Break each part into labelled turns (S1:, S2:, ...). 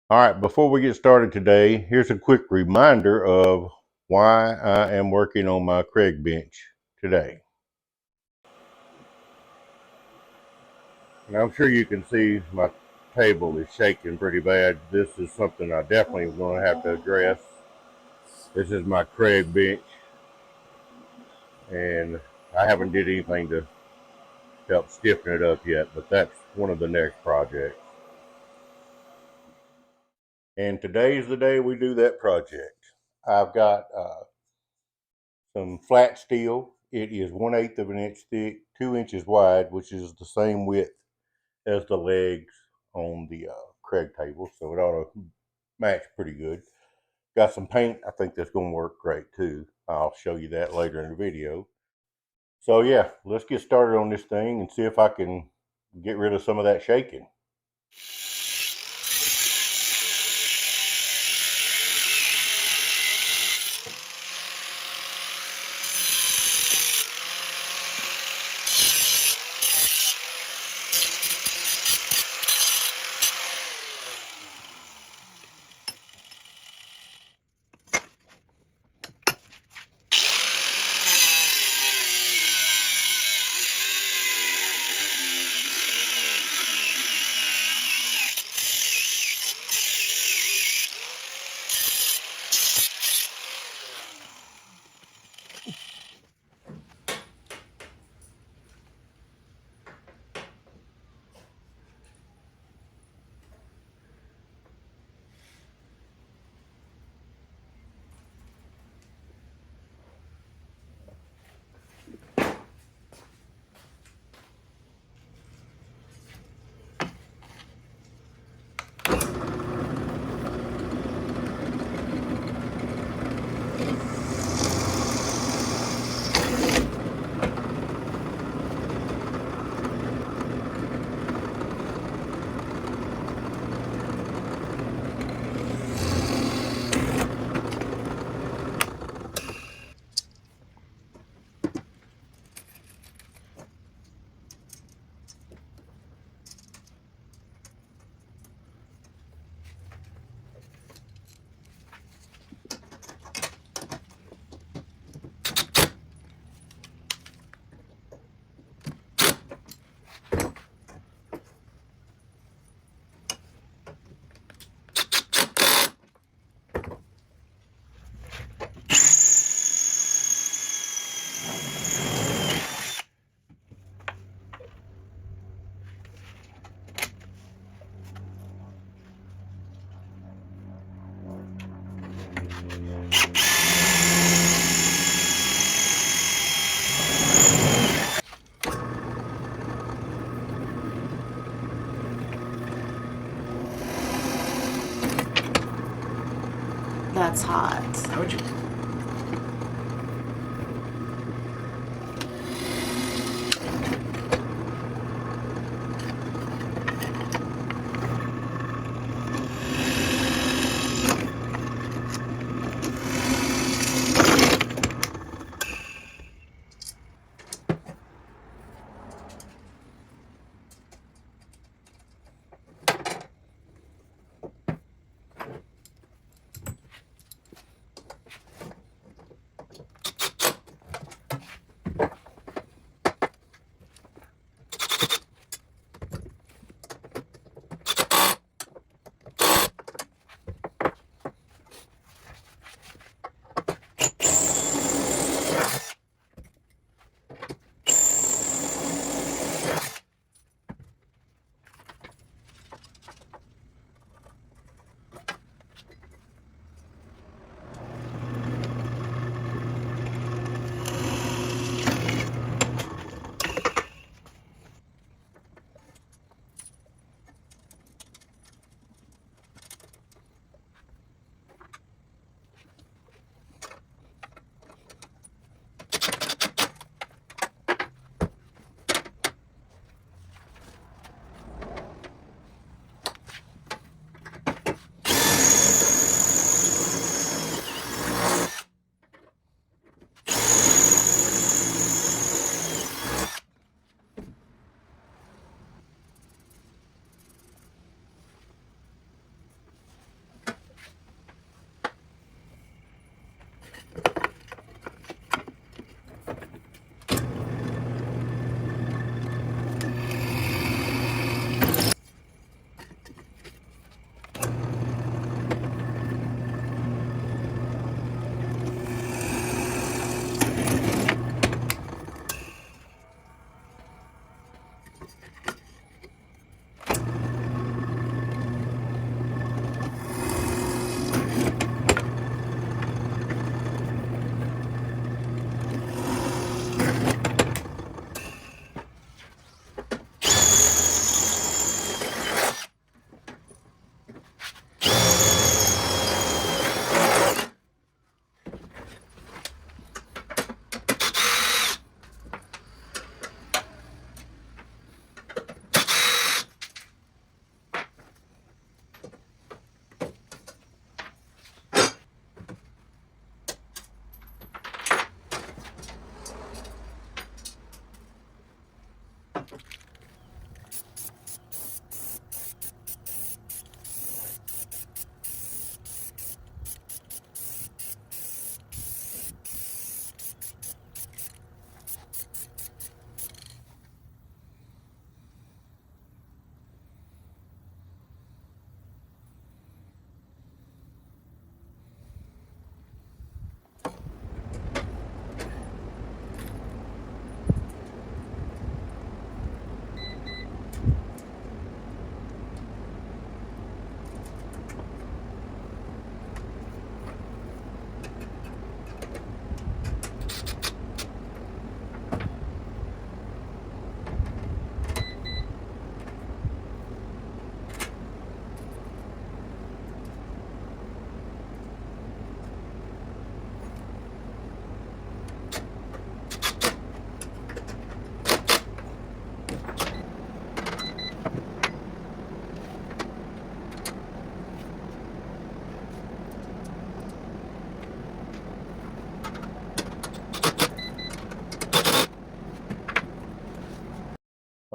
S1: All right, before we get started today, here's a quick reminder of why I am working on my Kreg Bench today. And I'm sure you can see my table is shaking pretty bad. This is something I definitely going to have to address. This is my Kreg Bench, and I haven't did anything to help stiffen it up yet, but that's one of the next projects. And today is the day we do that project. I've got some flat steel. It is 1/8 of an inch thick, 2 inches wide, which is the same width as the legs on the Kreg table, so it ought to match pretty good. Got some paint. I think that's going to work great too. I'll show you that later in the video. So yeah, let's get started on this thing and see if I can get rid of some of that shaking.
S2: That's hot.
S3: How would you?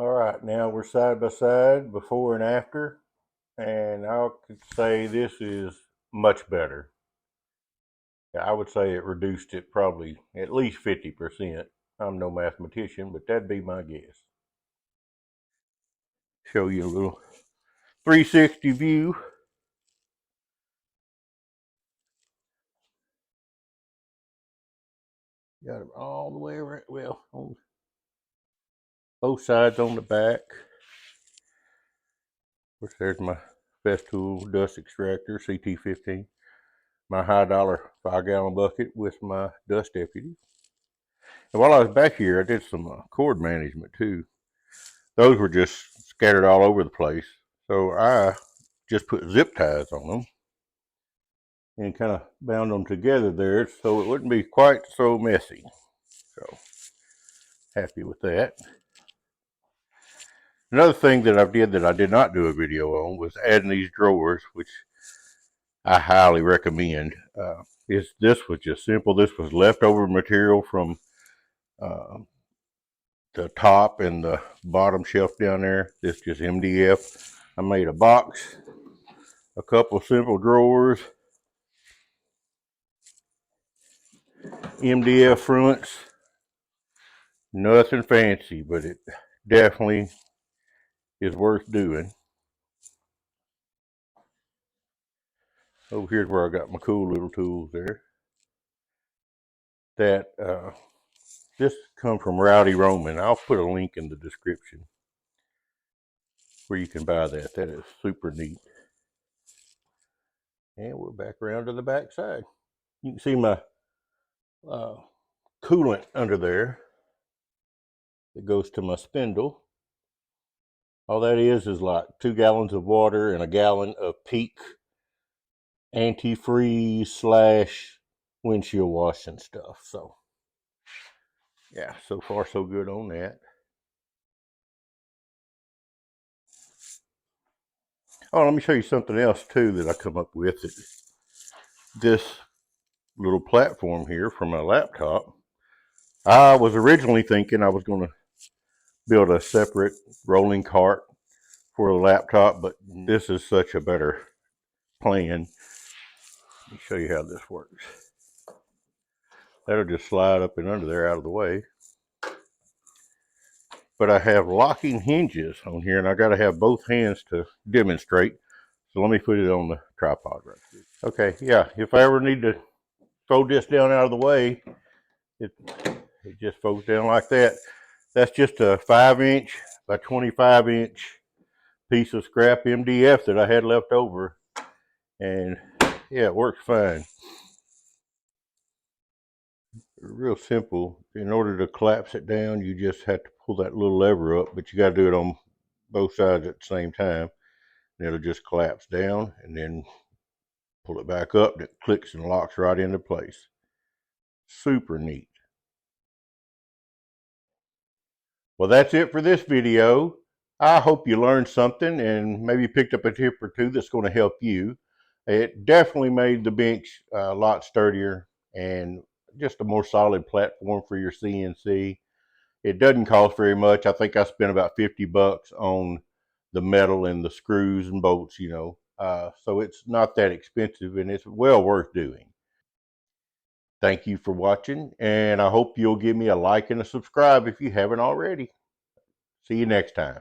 S1: All right, now we're side by side, before and after, and I could say this is much better. I would say it reduced it probably at least 50%. I'm no mathematician, but that'd be my guess. Show you a little 360 view. Got them all the way around, well, on both sides on the back. Of course, there's my Festool dust extractor, CT15. My high dollar 5-gallon bucket with my dust deputy. And while I was back here, I did some cord management too. Those were just scattered all over the place. So I just put zip ties on them and kind of bound them together there so it wouldn't be quite so messy. So happy with that. Another thing that I did that I did not do a video on was adding these drawers, which I highly recommend. This was just simple. This was leftover material from the top and the bottom shelf down there. This is just MDF. I made a box, a couple simple drawers, MDF fronts. Nothing fancy, but it definitely is worth doing. Over here's where I got my cool little tools there. That this come from Rowdy Roman. I'll put a link in the description where you can buy that. That is super neat. And we're back around to the back side. You can see my coolant under there. It goes to my spindle. All that is like 2 gallons of water and a gallon of Peak antifreeze / windshield washing stuff. So yeah, so far so good on that. Oh, let me show you something else too that I come up with. This little platform here for my laptop. I was originally thinking I was going to build a separate rolling cart for a laptop, but this is such a better plan. Let me show you how this works. That'll just slide up and under there out of the way. But I have locking hinges on here, and I got to have both hands to demonstrate. So let me put it on the tripod right here. Okay, yeah, if I ever need to fold this down out of the way, it just folds down like that. That's just a 5-inch by 25-inch piece of scrap MDF that I had left over. And yeah, it works fine. Real simple. In order to collapse it down, you just have to pull that little lever up, but you got to do it on both sides at the same time. And it'll just collapse down, and then pull it back up, and it clicks and locks right into place. Super neat. Well, that's it for this video. I hope you learned something and maybe picked up a tip or two that's going to help you. It definitely made the bench a lot sturdier and just a more solid platform for your CNC. It doesn't cost very much. I think I spent about $50 on the metal and the screws and bolts, you know. So it's not that expensive, and it's well worth doing. Thank you for watching, and I hope you'll give me a like and a subscribe if you haven't already. See you next time.